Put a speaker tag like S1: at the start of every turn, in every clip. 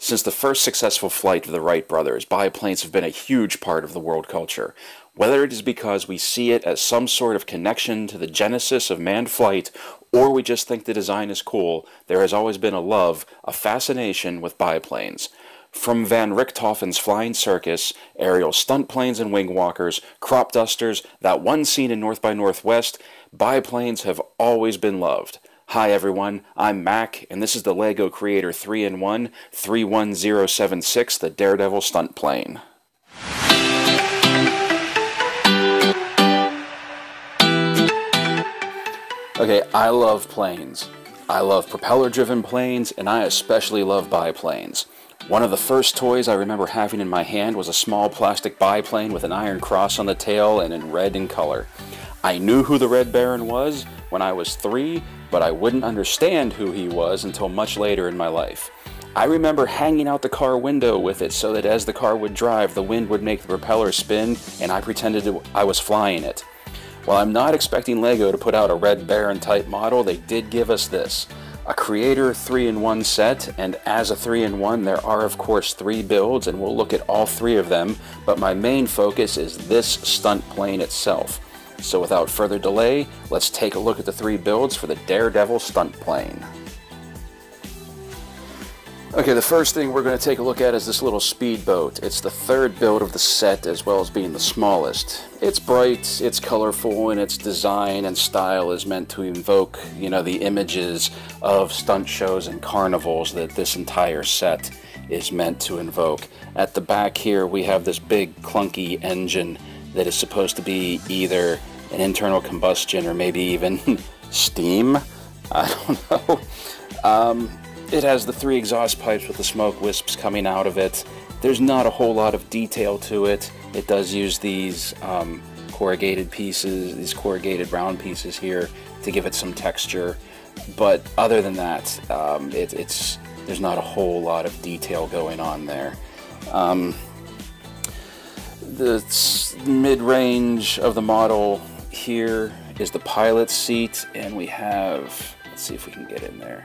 S1: Since the first successful flight of the Wright brothers, biplanes have been a huge part of the world culture. Whether it is because we see it as some sort of connection to the genesis of manned flight, or we just think the design is cool, there has always been a love, a fascination with biplanes. From Van Richthofen's Flying Circus, aerial stunt planes and wing walkers, crop dusters, that one scene in North by Northwest, biplanes have always been loved. Hi everyone, I'm Mac, and this is the LEGO Creator 3-in-1 31076, the Dare Devil Stunt Plane. Okay, I love planes. I love propeller-driven planes, and I especially love biplanes. One of the first toys I remember having in my hand was a small plastic biplane with an iron cross on the tail and in red in color. I knew who the Red Baron was when I was 3, but I wouldn't understand who he was until much later in my life. I remember hanging out the car window with it so that as the car would drive, the wind would make the propeller spin, and I pretended I was flying it. While I'm not expecting LEGO to put out a Red Baron type model, they did give us this. A Creator 3-in-1 set, and as a 3-in-1 there are of course 3 builds, and we'll look at all 3 of them, but my main focus is this stunt plane itself. So without further delay, let's take a look at the 3 builds for the Dare Devil Stunt Plane. Okay, the first thing we're going to take a look at is this little speedboat. It's the 3rd build of the set, as well as being the smallest. It's bright, it's colorful, and its design and style is meant to invoke, the images of stunt shows and carnivals that this entire set is meant to invoke. At the back here, we have this big clunky engine that is supposed to be either an internal combustion or maybe even steam. I don't know. It has the 3 exhaust pipes with the smoke wisps coming out of it. There's not a whole lot of detail to it. It does use these corrugated pieces, these corrugated round pieces here to give it some texture. But other than that, there's not a whole lot of detail going on there. The mid-range of the model here is the pilot's seat, and we have, let's see if we can get in there.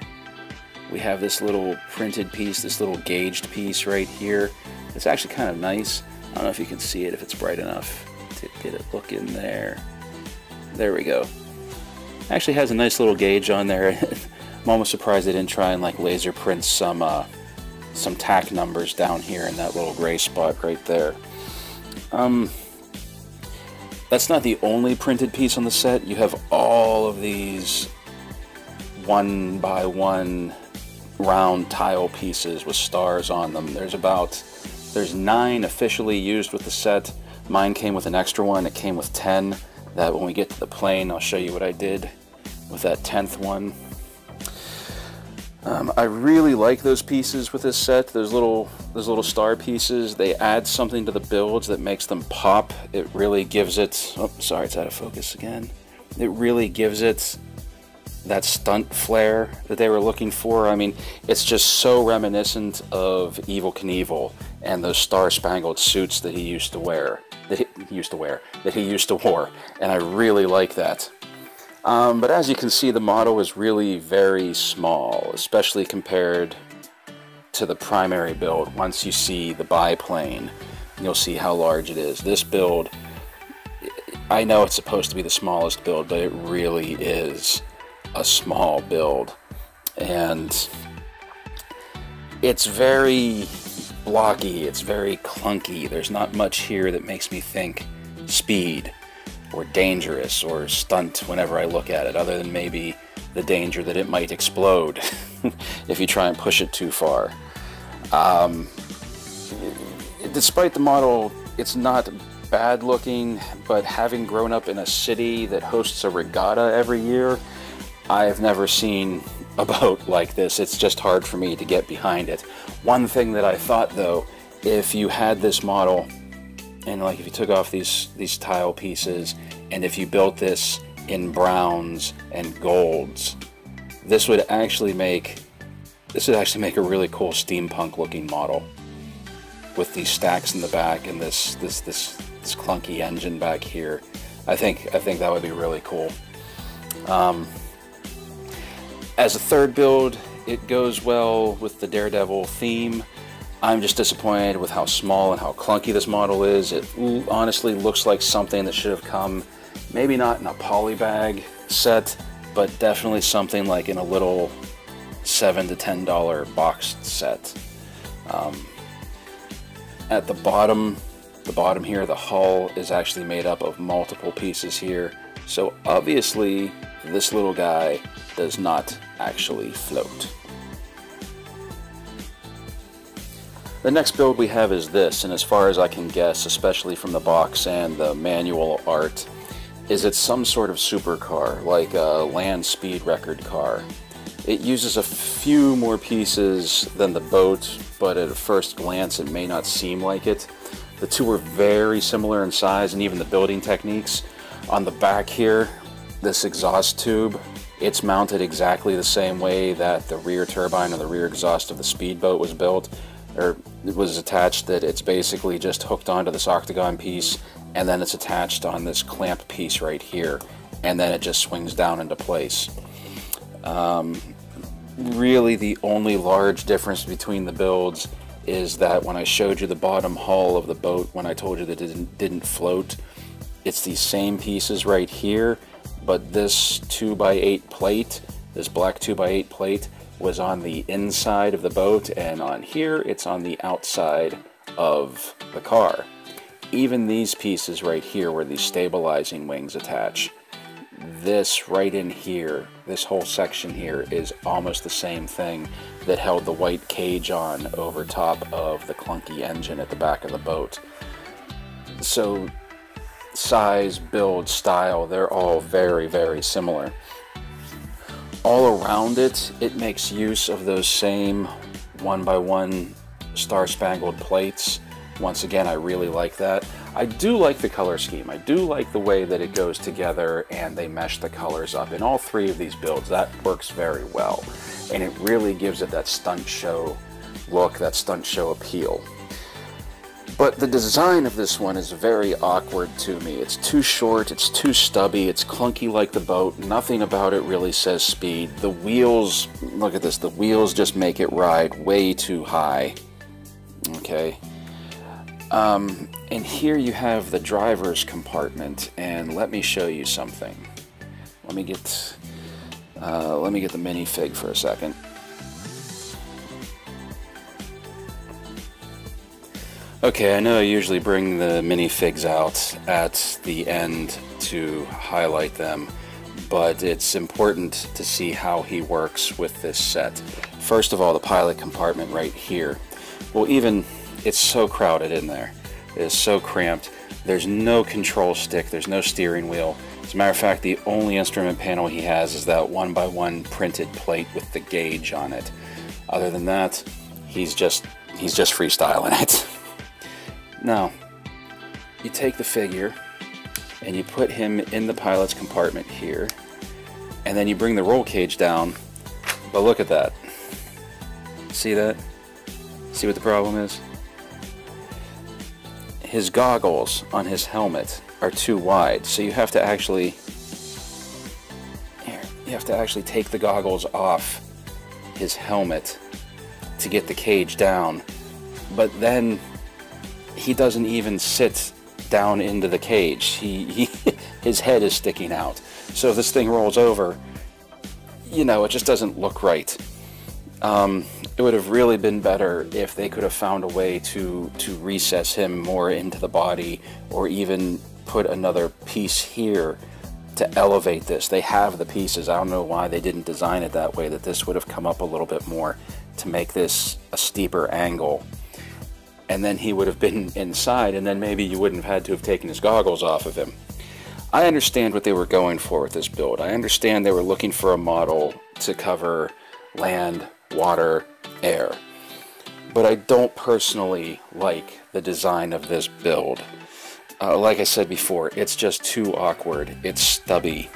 S1: We have this little printed piece, this little gauged piece right here. It's actually kind of nice. I don't know if you can see it, if it's bright enough to get a look in there. There we go. Actually has a nice little gauge on there. I'm almost surprised they didn't try and laser print some tack numbers down here in that little gray spot right there. That's not the only printed piece on the set. You have all of these 1x1 round tile pieces with stars on them. There's 9 officially used with the set. Mine came with an extra one. It came with 10. That when we get to the plane, I'll show you what I did with that 10th one. I really like those pieces with this set. Those little star pieces. They add something to the builds that makes them pop. It really gives it. Oh, sorry, it's out of focus again. It really gives it that stunt flair that they were looking for. I mean, it's just so reminiscent of Evel Knievel and those star-spangled suits that he used to wear, that he used to wear, and I really like that. But as you can see, the model is really very small, especially compared to the primary build. Once you see the biplane, you'll see how large it is. This build, I know it's supposed to be the smallest build, but it really is a small build, and it's very blocky, it's very clunky. There's not much here that makes me think speed or dangerous or stunt whenever I look at it, other than maybe the danger that it might explode if you try and push it too far. Despite the model, it's not bad looking, but having grown up in a city that hosts a regatta every year, I've never seen a boat like this. It's just hard for me to get behind it. One thing that I thought though, if you had this model and if you took off these tile pieces and if you built this in browns and golds, this would actually make a really cool steampunk looking model with these stacks in the back and this clunky engine back here. I think that would be really cool. As a 3rd build, it goes well with the Daredevil theme. I'm just disappointed with how small and how clunky this model is. It honestly looks like something that should have come, maybe not in a poly bag set, but definitely something like in a little $7 to $10 boxed set. At the bottom here, the hull is actually made up of multiple pieces here. So obviously, this little guy does not actually float. The next build we have is this, and as far as I can guess, especially from the box and the manual art, is it's some sort of supercar, like a land speed record car. It uses a few more pieces than the boat, but at first glance it may not seem like it. The two are very similar in size and even the building techniques. On the back here, this exhaust tube, it's mounted exactly the same way that the rear turbine or the rear exhaust of the speedboat was built, or it was attached, that it's basically just hooked onto this octagon piece, and then it's attached on this clamp piece right here, and then it just swings down into place. Really the only large difference between the builds is that when I showed you the bottom hull of the boat, when I told you that it didn't float, it's these same pieces right here, but this 2x8 plate, this black 2x8 plate, was on the inside of the boat, and on here it's on the outside of the car. Even these pieces right here where these stabilizing wings attach, this right in here, this whole section here, is almost the same thing that held the white cage on over top of the clunky engine at the back of the boat. So size, build, style, they're all very, very similar. All around it, it makes use of those same 1x1 star-spangled plates. Once again, I really like that. I do like the color scheme. I do like the way that it goes together and they mesh the colors up. In all three of these builds, that works very well. And it really gives it that stunt show look, that stunt show appeal. But the design of this one is very awkward to me. It's too short, it's too stubby, it's clunky like the boat. Nothing about it really says speed. The wheels, look at this, the wheels just make it ride way too high. Okay. And here you have the driver's compartment, and let me show you something. Let me get the minifig for a second. Okay, I know I usually bring the minifigs out at the end to highlight them, but it's important to see how he works with this set. First of all, the pilot compartment right here. Well, even it's so crowded in there. It is so cramped. There's no control stick, there's no steering wheel. As a matter of fact, the only instrument panel he has is that 1x1 printed plate with the gauge on it. Other than that, he's just freestyling it. Now, you take the figure and you put him in the pilot's compartment here, and then you bring the roll cage down, but look at that. See that? See what the problem is? His goggles on his helmet are too wide, so you have to actually take the goggles off his helmet to get the cage down, but then he doesn't even sit down into the cage. His head is sticking out. So if this thing rolls over, you know, it just doesn't look right. It would have really been better if they could have found a way to recess him more into the body, or even put another piece here to elevate this. They have the pieces. I don't know why they didn't design it that way, that this would have come up a little bit more to make this a steeper angle. And then he would have been inside, and then maybe you wouldn't have had to have taken his goggles off of him. I understand what they were going for with this build. I understand they were looking for a model to cover land, water, air. But I don't personally like the design of this build. Like I said before, it's just too awkward. It's stubby.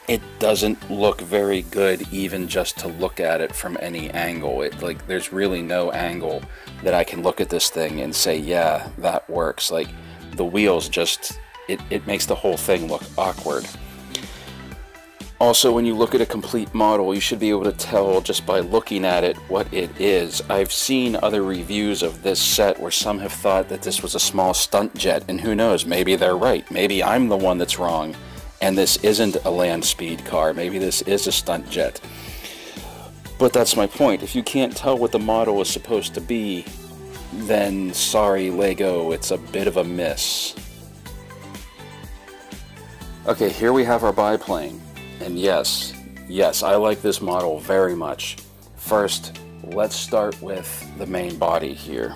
S1: It doesn't look very good even just to look at it from any angle. There's really no angle that I can look at this thing and say, yeah, that works. Like, the wheels just, it makes the whole thing look awkward. Also, when you look at a complete model, you should be able to tell just by looking at it what it is. I've seen other reviews of this set where some have thought that this was a small stunt jet, and who knows, maybe they're right. Maybe I'm the one that's wrong, and this isn't a land speed car. Maybe this is a stunt jet. But that's my point. If you can't tell what the model is supposed to be, then sorry, Lego, it's a bit of a miss. Okay, here we have our biplane. And yes, I like this model very much. First, let's start with the main body here.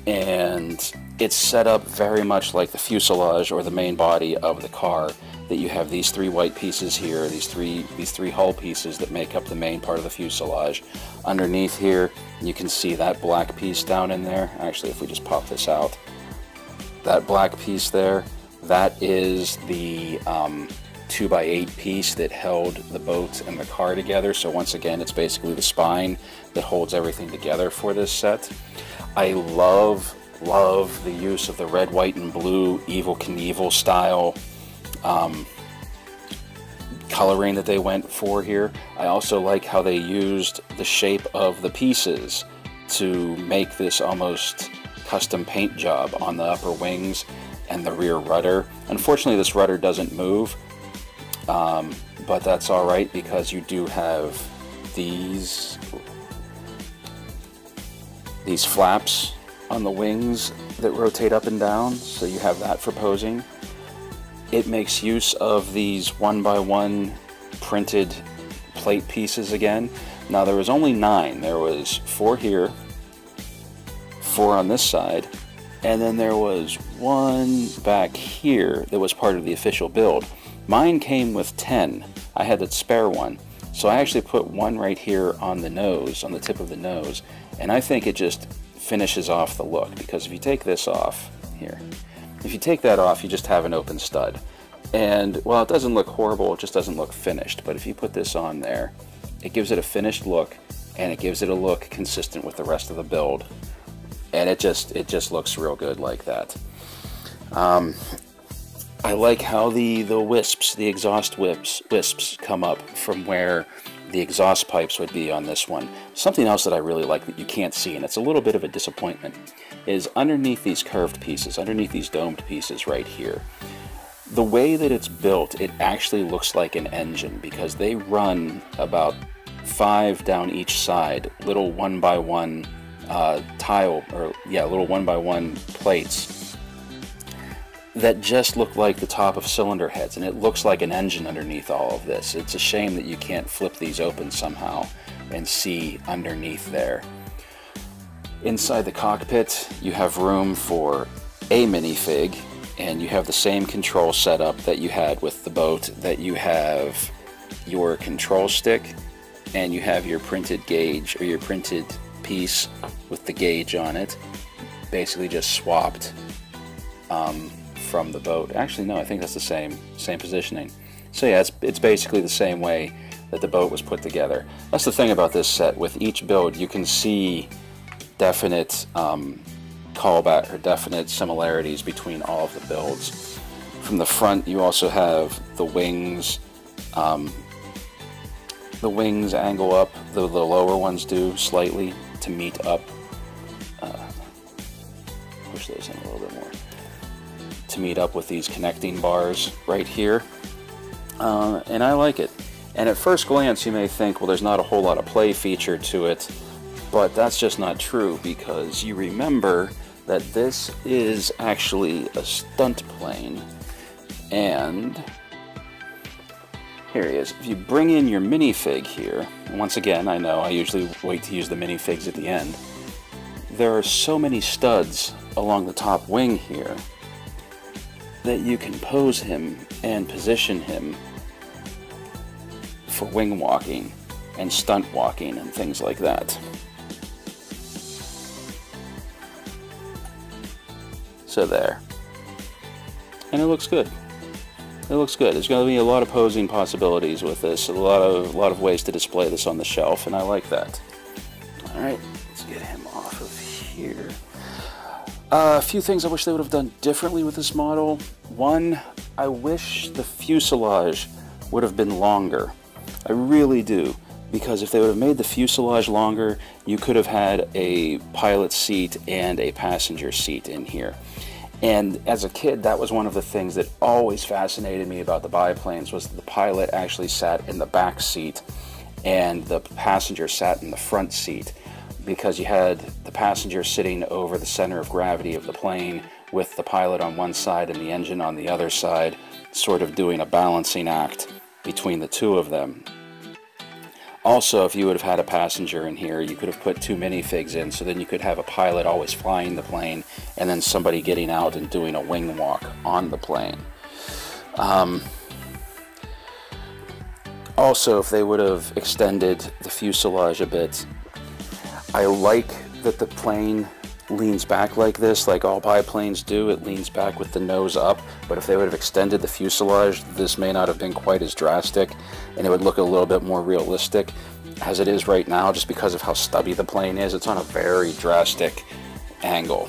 S1: And it's set up very much like the fuselage or the main body of the car, that you have these three white pieces here, these three hull pieces that make up the main part of the fuselage. Underneath here, you can see that black piece down in there. Actually, if we just pop this out, that black piece there, that is the 2x8 piece that held the boat and the car together. So once again, it's basically the spine that holds everything together for this set. I love the use of the red, white, and blue Evel Knievel style coloring that they went for here. I also like how they used the shape of the pieces to make this almost custom paint job on the upper wings and the rear rudder. Unfortunately, this rudder doesn't move, but that's alright because you do have these flaps on the wings that rotate up and down, so you have that for posing. It makes use of these 1x1 printed plate pieces again. Now there was only 9. There was 4 here, 4 on this side, and then there was 1 back here that was part of the official build. Mine came with 10. I had to spare one. So I actually put 1 right here on the nose, on the tip of the nose, and I think it just finishes off the look, because if you take this off here, if you take that off, you just have an open stud. And while it doesn't look horrible, it just doesn't look finished. But if you put this on there, it gives it a finished look, and it gives it a look consistent with the rest of the build. And it just looks real good like that. I like how the wisps, the exhaust wisps come up from where the exhaust pipes would be on this one. Something else that I really like that you can't see, and it's a little bit of a disappointment, is underneath these curved pieces, underneath these domed pieces right here. The way that it's built, it actually looks like an engine, because they run about 5 down each side, little 1x1 little 1x1 plates that just look like the top of cylinder heads, and it looks like an engine underneath all of this. It's a shame that you can't flip these open somehow and see underneath there. Inside the cockpit, you have room for a minifig, and you have the same control setup that you had with the boat, that you have your control stick, and you have your printed gauge, or your printed piece with the gauge on it, basically just swapped from the boat. Actually, no, I think that's the same positioning. So yeah, it's basically the same way that the boat was put together. That's the thing about this set. With each build, you can see definite callback or definite similarities between all of the builds. From the front, you also have the wings. The wings angle up, the lower ones do slightly to meet up. Push those in a little bit more. To meet up with these connecting bars right here. And I like it. And at first glance, you may think, well, there's not a whole lot of play feature to it, but that's just not true, because you remember that this is actually a stunt plane. And here he is. If you bring in your minifig here, and once again, I know I usually wait to use the minifigs at the end, there are so many studs along the top wing here that you can pose him and position him for wing walking and stunt walking and things like that. So there. And it looks good. It looks good. There's going to be a lot of posing possibilities with this, a lot of ways to display this on the shelf, and I like that. Alright, let's get him off of here. A few things I wish they would have done differently with this model. One, I wish the fuselage would have been longer. I really do. Because if they would have made the fuselage longer, you could have had a pilot seat and a passenger seat in here. And as a kid, that was one of the things that always fascinated me about the biplanes, was that the pilot actually sat in the back seat and the passenger sat in the front seat, because you had the passenger sitting over the center of gravity of the plane with the pilot on one side and the engine on the other side, sort of doing a balancing act between the two of them. Also, if you would have had a passenger in here, you could have put two minifigs in, so then you could have a pilot always flying the plane and then somebody getting out and doing a wing walk on the plane. Also, if they would have extended the fuselage a bit, I like that the plane leans back like this, like all biplanes do. It leans back with the nose up, but if they would have extended the fuselage, this may not have been quite as drastic, and it would look a little bit more realistic. As it is right now, just because of how stubby the plane is, it's on a very drastic angle.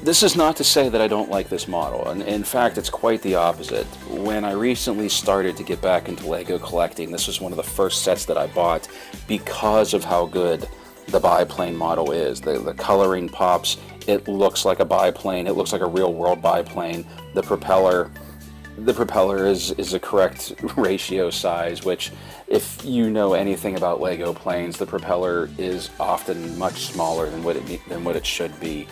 S1: This is not to say that I don't like this model, and in fact it's quite the opposite. When I recently started to get back into Lego collecting, this was one of the first sets that I bought because of how good the biplane model is. The coloring pops, it looks like a biplane, it looks like a real world biplane. The propeller is a correct ratio size, which if you know anything about Lego planes, the propeller is often much smaller than what it should be.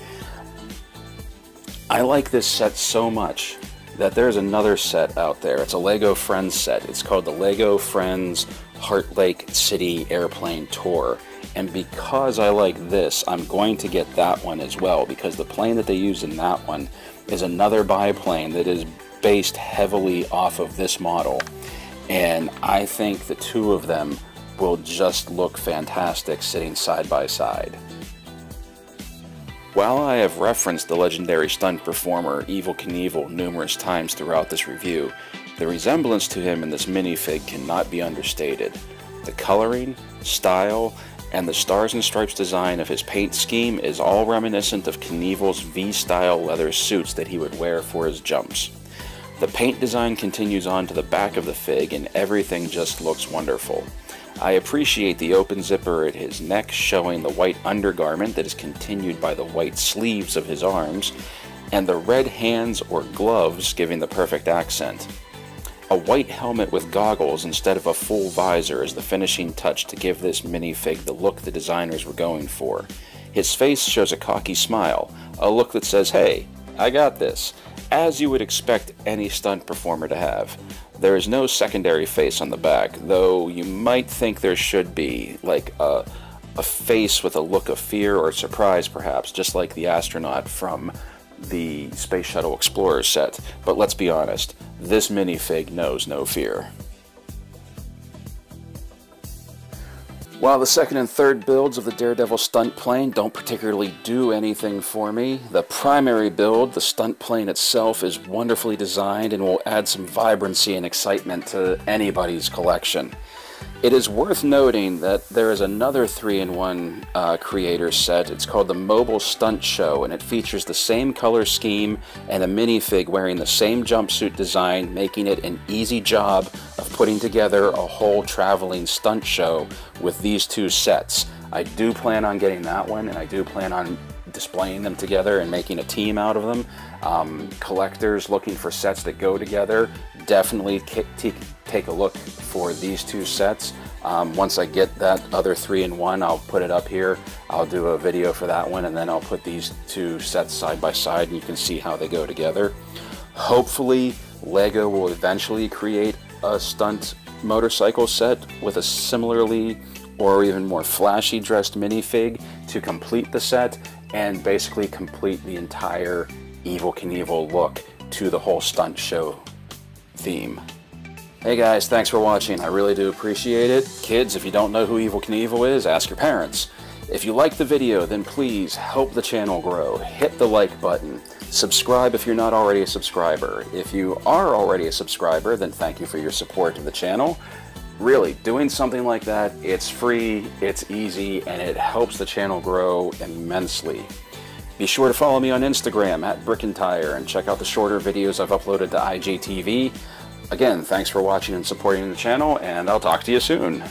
S1: I like this set so much that there's another set out there. It's a Lego Friends set. It's called the Lego Friends Heart Lake City Airplane Tour. And because I like this, I'm going to get that one as well, because the plane that they use in that one is another biplane that is based heavily off of this model. And I think the two of them will just look fantastic sitting side by side. While I have referenced the legendary stunt performer Evel Knievel numerous times throughout this review, the resemblance to him in this minifig cannot be understated. The coloring, style, and the stars and stripes design of his paint scheme is all reminiscent of Knievel's V-style leather suits that he would wear for his jumps. The paint design continues on to the back of the fig, and everything just looks wonderful. I appreciate the open zipper at his neck, showing the white undergarment that is continued by the white sleeves of his arms, and the red hands or gloves giving the perfect accent. A white helmet with goggles instead of a full visor is the finishing touch to give this minifig the look the designers were going for. His face shows a cocky smile, a look that says, "Hey, I got this," as you would expect any stunt performer to have. There is no secondary face on the back, though you might think there should be, like a face with a look of fear or surprise perhaps, just like the astronaut from the Space Shuttle Explorer set. But let's be honest, this minifig knows no fear. While the second and third builds of the Dare Devil Stunt Plane don't particularly do anything for me, the primary build, the stunt plane itself, is wonderfully designed and will add some vibrancy and excitement to anybody's collection. It is worth noting that there is another 3-in-1 creator set. It's called the Mobile Stunt Show, and it features the same color scheme and a minifig wearing the same jumpsuit design, making it an easy job of putting together a whole traveling stunt show with these two sets. I do plan on getting that one, and I do plan on displaying them together and making a team out of them. Collectors looking for sets that go together, definitely take a look for these two sets. Once I get that other 3-in-1, I'll put it up here. I'll do a video for that one, and then I'll put these two sets side by side and you can see how they go together. Hopefully Lego will eventually create a stunt motorcycle set with a similarly or even more flashy dressed minifig to complete the set and basically complete the entire Evel Knievel look to the whole stunt show theme. Hey guys, thanks for watching. I really do appreciate it. Kids, if you don't know who Evel Knievel is, ask your parents. If you liked the video, then please help the channel grow. Hit the like button. Subscribe if you're not already a subscriber. If you are already a subscriber, then thank you for your support of the channel. Really, doing something like that, it's free, it's easy, and it helps the channel grow immensely. Be sure to follow me on Instagram @BrickandTire and check out the shorter videos I've uploaded to IGTV. Again, thanks for watching and supporting the channel, and I'll talk to you soon.